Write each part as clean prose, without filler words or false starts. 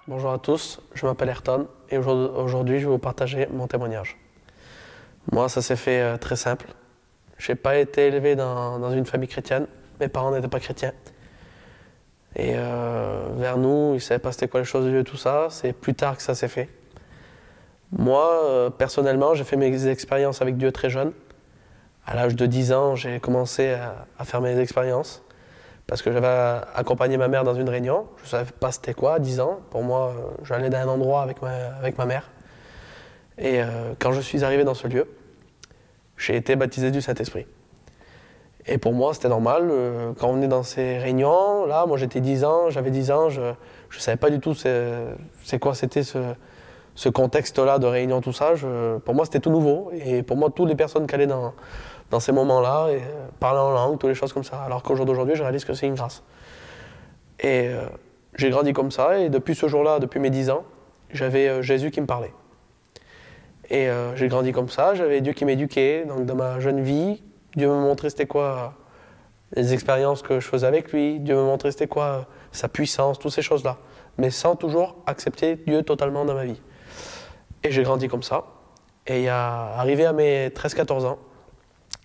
Bonjour à tous, je m'appelle Ayrton et aujourd'hui je vais vous partager mon témoignage. Moi ça s'est fait très simple. Je n'ai pas été élevé dans une famille chrétienne, mes parents n'étaient pas chrétiens. Et vers nous, ils ne savaient pas c'était quoi les choses de Dieu et tout ça, c'est plus tard que ça s'est fait. Moi, personnellement, j'ai fait mes expériences avec Dieu très jeune. À l'âge de 10 ans, j'ai commencé à faire mes expériences. Parce que j'avais accompagné ma mère dans une réunion. Je ne savais pas c'était quoi, à 10 ans. Pour moi, j'allais dans un endroit avec ma mère. Et quand je suis arrivé dans ce lieu, j'ai été baptisé du Saint-Esprit. Et pour moi, c'était normal. Quand on est dans ces réunions, là, moi j'avais 10 ans, je ne savais pas du tout c'est quoi c'était ce contexte-là de réunion, tout ça. Pour moi, c'était tout nouveau. Et pour moi, toutes les personnes qui allaient dans ces moments-là, et parler en langue, toutes les choses comme ça. Alors qu'au jour d'aujourd'hui, je réalise que c'est une grâce. Et j'ai grandi comme ça, et depuis ce jour-là, depuis mes 10 ans, j'avais Jésus qui me parlait. Et j'ai grandi comme ça, j'avais Dieu qui m'éduquait. Donc dans ma jeune vie, Dieu me montrait c'était quoi les expériences que je faisais avec lui, Dieu me montrait c'était quoi sa puissance, toutes ces choses-là. Mais sans toujours accepter Dieu totalement dans ma vie. Et j'ai grandi comme ça. Et arrivé à mes 13-14 ans,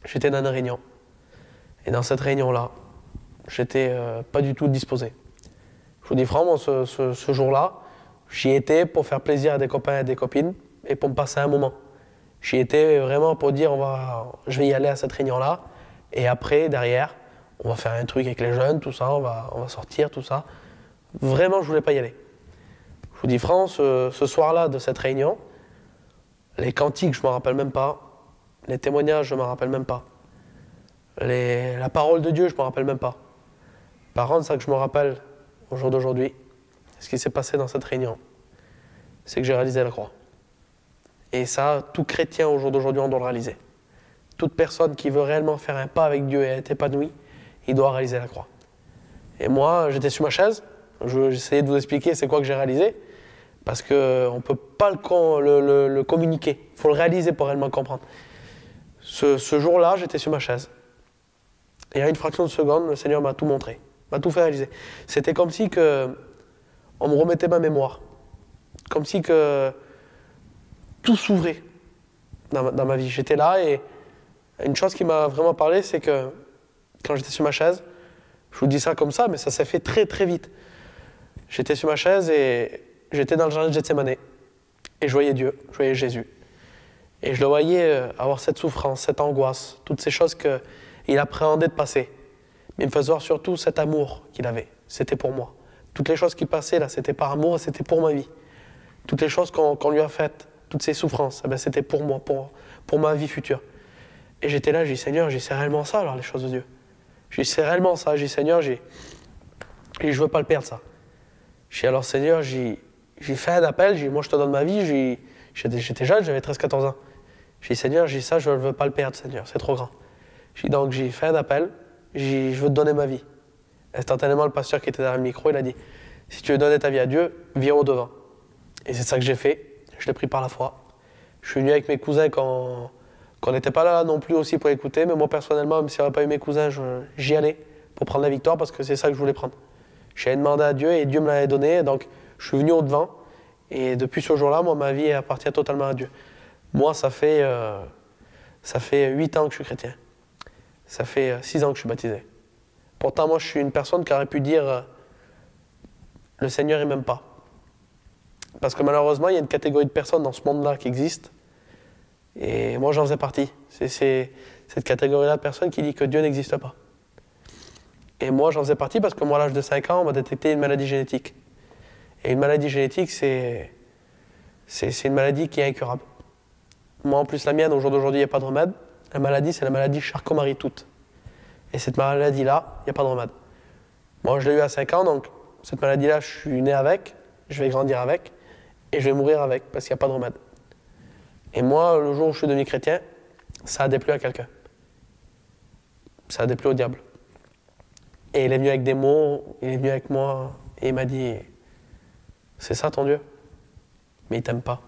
j'étais dans une réunion. Et dans cette réunion-là, j'étais pas du tout disposé. Je vous dis franchement, ce jour-là, j'y étais pour faire plaisir à des copains et des copines et pour me passer un moment. J'y étais vraiment pour dire je vais y aller à cette réunion-là. Et après, derrière, on va faire un truc avec les jeunes, tout ça, on va sortir, tout ça. Vraiment, je voulais pas y aller. Je vous dis franchement, ce soir-là de cette réunion, les cantiques, je ne me rappelle même pas. Les témoignages, je ne me rappelle même pas. La parole de Dieu, je ne me rappelle même pas. Par contre, ça que je me rappelle au jour d'aujourd'hui, ce qui s'est passé dans cette réunion, c'est que j'ai réalisé la croix. Et ça, tout chrétien au jour d'aujourd'hui, on doit le réaliser. Toute personne qui veut réellement faire un pas avec Dieu et être épanouie, il doit réaliser la croix. Et moi, j'étais sur ma chaise, j'essayais de vous expliquer c'est quoi que j'ai réalisé, parce qu'on ne peut pas le communiquer, il faut le réaliser pour réellement comprendre. Ce jour-là, j'étais sur ma chaise. Et à une fraction de seconde, le Seigneur m'a tout montré, m'a tout fait réaliser. C'était comme si on me remettait ma mémoire. Comme si tout s'ouvrait dans ma vie. J'étais là et une chose qui m'a vraiment parlé, c'est que quand j'étais sur ma chaise, je vous dis ça comme ça, mais ça s'est fait très très vite. J'étais sur ma chaise et j'étais dans le jardin de Gethsémane. Et je voyais Dieu, je voyais Jésus. Et je le voyais avoir cette souffrance, cette angoisse, toutes ces choses qu'il appréhendait de passer. Mais il me faisait voir surtout cet amour qu'il avait. C'était pour moi. Toutes les choses qui passaient là, c'était par amour et c'était pour ma vie. Toutes les choses qu'on lui a faites, toutes ces souffrances, eh bien, c'était pour moi, pour ma vie future. Et j'étais là, j'ai dit Seigneur, c'est réellement ça alors les choses de Dieu. J'ai dit c'est réellement ça. J'ai dit Seigneur, je veux pas le perdre ça. J'ai dit alors Seigneur, j'ai fait un appel, j'ai dit moi je te donne ma vie, j'étais jeune, j'avais 13-14 ans. J'ai dit Seigneur, ça je ne veux pas le perdre Seigneur, c'est trop grand. Donc j'ai fait un appel, je veux te donner ma vie. Instantanément le pasteur qui était derrière le micro, il a dit si tu veux donner ta vie à Dieu, viens au devant. Et c'est ça que j'ai fait, je l'ai pris par la foi. Je suis venu avec mes cousins quand on n'était pas là non plus aussi pour écouter, mais moi personnellement, même s'il n'y avait pas eu mes cousins, j'y allais pour prendre la victoire parce que c'est ça que je voulais prendre. J'avais demandé à Dieu et Dieu me l'avait donné, donc je suis venu au devant. Et depuis ce jour-là, moi, ma vie appartient totalement à Dieu. Moi, ça fait 8 ans que je suis chrétien. Ça fait 6 ans que je suis baptisé. Pourtant, moi, je suis une personne qui aurait pu dire le Seigneur, il m'aime pas. Parce que malheureusement, il y a une catégorie de personnes dans ce monde-là qui existe. Et moi, j'en faisais partie. C'est cette catégorie-là de personnes qui dit que Dieu n'existe pas. Et moi, j'en faisais partie parce que moi, à l'âge de 5 ans, on m'a détecté une maladie génétique. Et une maladie génétique, c'est une maladie qui est incurable. Moi, en plus, la mienne, au jour d'aujourd'hui, il n'y a pas de remède. La maladie, c'est la maladie Charcot-Marie-Tooth. Et cette maladie-là, il n'y a pas de remède. Moi, je l'ai eu à 5 ans, donc cette maladie-là, je suis né avec, je vais grandir avec, et je vais mourir avec, parce qu'il n'y a pas de remède. Et moi, le jour où je suis devenu chrétien, ça a déplu à quelqu'un. Ça a déplu au diable. Et il est venu avec des mots, il est venu avec moi, et il m'a dit « C'est ça ton Dieu ? Mais il t'aime pas. »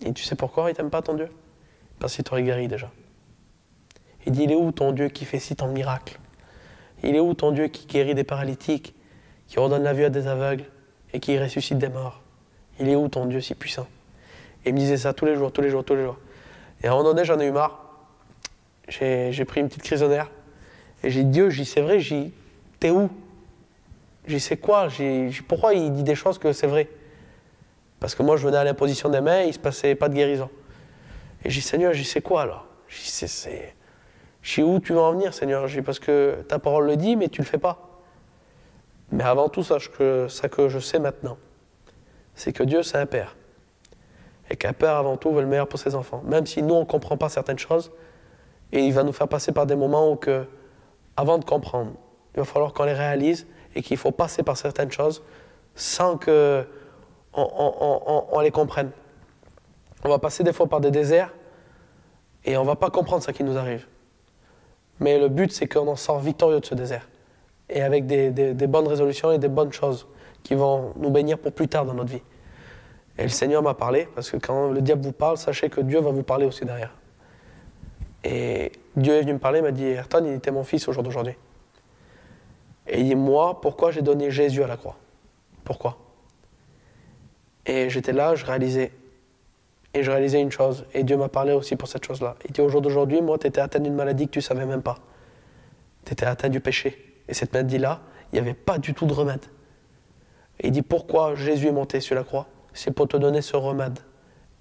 Et tu sais pourquoi il t'aime pas ton Dieu ? Parce qu'il t'aurait guéri déjà. Il dit, il est où ton Dieu qui fait si tant de miracles? Il est où ton Dieu qui guérit des paralytiques, qui redonne la vue à des aveugles et qui ressuscite des morts? Il est où ton Dieu si puissant? Et il me disait ça tous les jours. Et à un moment donné, j'en ai eu marre. J'ai pris une petite crise de nerfs. Et j'ai dit, Dieu, c'est vrai, t'es où? J'ai dit, c'est quoi? Pourquoi il dit des choses que c'est vrai? Parce que moi, je venais à l'imposition des mains et il ne se passait pas de guérison. Et j'ai dit, Seigneur, c'est quoi là? J'ai dit, où tu veux en venir, Seigneur? J'ai dit, parce que ta parole le dit, mais tu ne le fais pas. Mais avant tout, ça que je sais maintenant, c'est que Dieu, c'est un Père. Et qu'un Père, avant tout, veut le meilleur pour ses enfants. Même si nous, on ne comprend pas certaines choses, et il va nous faire passer par des moments où, avant de comprendre, il va falloir qu'on les réalise et qu'il faut passer par certaines choses sans qu'on les comprenne. On va passer des fois par des déserts et on ne va pas comprendre ce qui nous arrive. Mais le but, c'est qu'on en sort victorieux de ce désert. Et avec des bonnes résolutions et des bonnes choses qui vont nous bénir pour plus tard dans notre vie. Et le Seigneur m'a parlé, parce que quand le diable vous parle, sachez que Dieu va vous parler aussi derrière. Et Dieu est venu me parler, il m'a dit, Ayrton, il était mon fils au jour d'aujourd'hui. Et il dit, moi, pourquoi j'ai donné Jésus à la croix? Pourquoi? Et j'étais là, je réalisais une chose, et Dieu m'a parlé aussi pour cette chose-là. Il dit, au jour d'aujourd'hui, moi, tu étais atteint d'une maladie que tu ne savais même pas. Tu étais atteint du péché. Et cette maladie-là, il n'y avait pas du tout de remède. Et il dit, pourquoi Jésus est monté sur la croix? C'est pour te donner ce remède.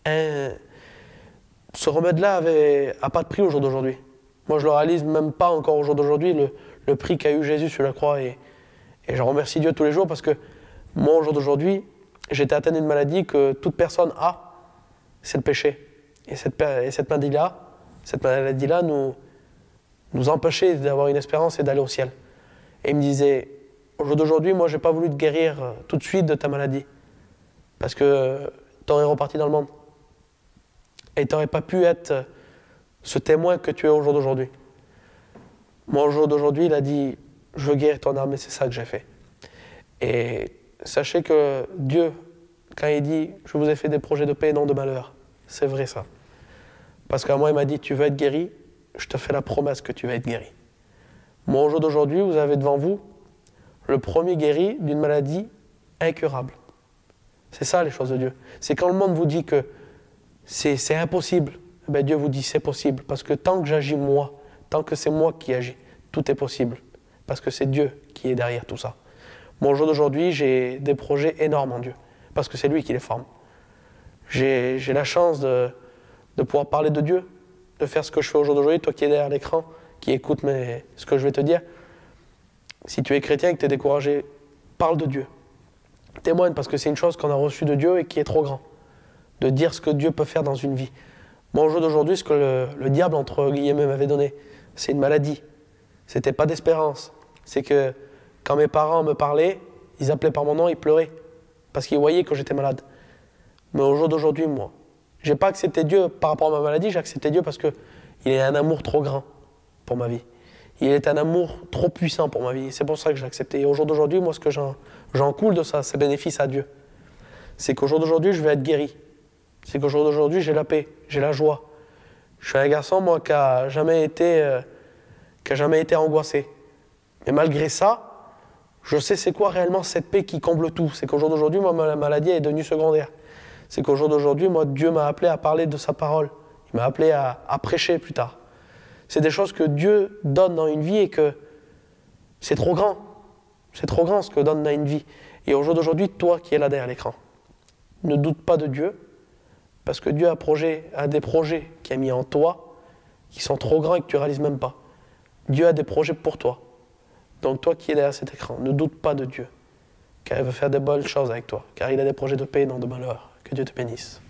Ce remède-là n'a pas de prix au jour d'aujourd'hui. Moi, je ne le réalise même pas encore au jour d'aujourd'hui, le prix qu'a eu Jésus sur la croix. Et je remercie Dieu tous les jours parce que moi, au jour d'aujourd'hui, j'ai été atteint d'une maladie que toute personne a, c'est le péché. Et cette maladie-là nous empêchait d'avoir une espérance et d'aller au ciel. Et il me disait, au jour d'aujourd'hui, moi, je n'ai pas voulu te guérir tout de suite de ta maladie. Parce que tu aurais reparti dans le monde. Et tu n'aurais pas pu être ce témoin que tu es au jour d'aujourd'hui. Moi, au jour d'aujourd'hui, il a dit, je veux guérir ton âme, et c'est ça que j'ai fait. Et sachez que Dieu, quand il dit, je vous ai fait des projets de paix et non de malheur, c'est vrai ça. Parce qu'à moi, il m'a dit, tu veux être guéri, je te fais la promesse que tu vas être guéri. Moi, au jour d'aujourd'hui, vous avez devant vous le premier guéri d'une maladie incurable. C'est ça les choses de Dieu. C'est quand le monde vous dit que c'est impossible, ben Dieu vous dit c'est possible. Parce que tant que j'agis moi, tant que c'est moi qui agis, tout est possible. Parce que c'est Dieu qui est derrière tout ça. Moi, au jour d'aujourd'hui, j'ai des projets énormes en Dieu. Parce que c'est lui qui les forme. J'ai la chance de pouvoir parler de Dieu, de faire ce que je fais au jour d'aujourd'hui. Toi qui es derrière l'écran, qui écoute ce que je vais te dire, si tu es chrétien et que tu es découragé, parle de Dieu. Témoigne, parce que c'est une chose qu'on a reçue de Dieu et qui est trop grand. De dire ce que Dieu peut faire dans une vie. Moi, au jour d'aujourd'hui, ce que le diable, entre guillemets, m'avait donné, c'est une maladie. C'était pas d'espérance. C'est que quand mes parents me parlaient, ils appelaient par mon nom, ils pleuraient. Parce qu'ils voyaient que j'étais malade. Mais au jour d'aujourd'hui, moi, j'ai pas accepté Dieu par rapport à ma maladie, j'ai accepté Dieu parce qu'il est un amour trop grand pour ma vie. Il est un amour trop puissant pour ma vie. C'est pour ça que je l'ai accepté. Et au jour d'aujourd'hui, moi, ce que j'en coule de ça, c'est bénéfice à Dieu. C'est qu'au jour d'aujourd'hui, je vais être guéri. C'est qu'au jour d'aujourd'hui, j'ai la paix, j'ai la joie. Je suis un garçon, moi, qui n'a jamais été angoissé. Mais malgré ça, je sais c'est quoi réellement cette paix qui comble tout. C'est qu'au jour d'aujourd'hui, moi, ma maladie est devenue secondaire. C'est qu'au jour d'aujourd'hui, moi, Dieu m'a appelé à parler de sa parole. Il m'a appelé à prêcher plus tard. C'est des choses que Dieu donne dans une vie et que c'est trop grand. C'est trop grand ce que donne dans une vie. Et au jour d'aujourd'hui, toi qui es là derrière l'écran, ne doute pas de Dieu, parce que Dieu a des projets qu'il a mis en toi qui sont trop grands et que tu ne réalises même pas. Dieu a des projets pour toi. Donc toi qui es derrière cet écran, ne doute pas de Dieu, car il veut faire des bonnes choses avec toi, car il a des projets de paix et non de malheur. Que Dieu te bénisse.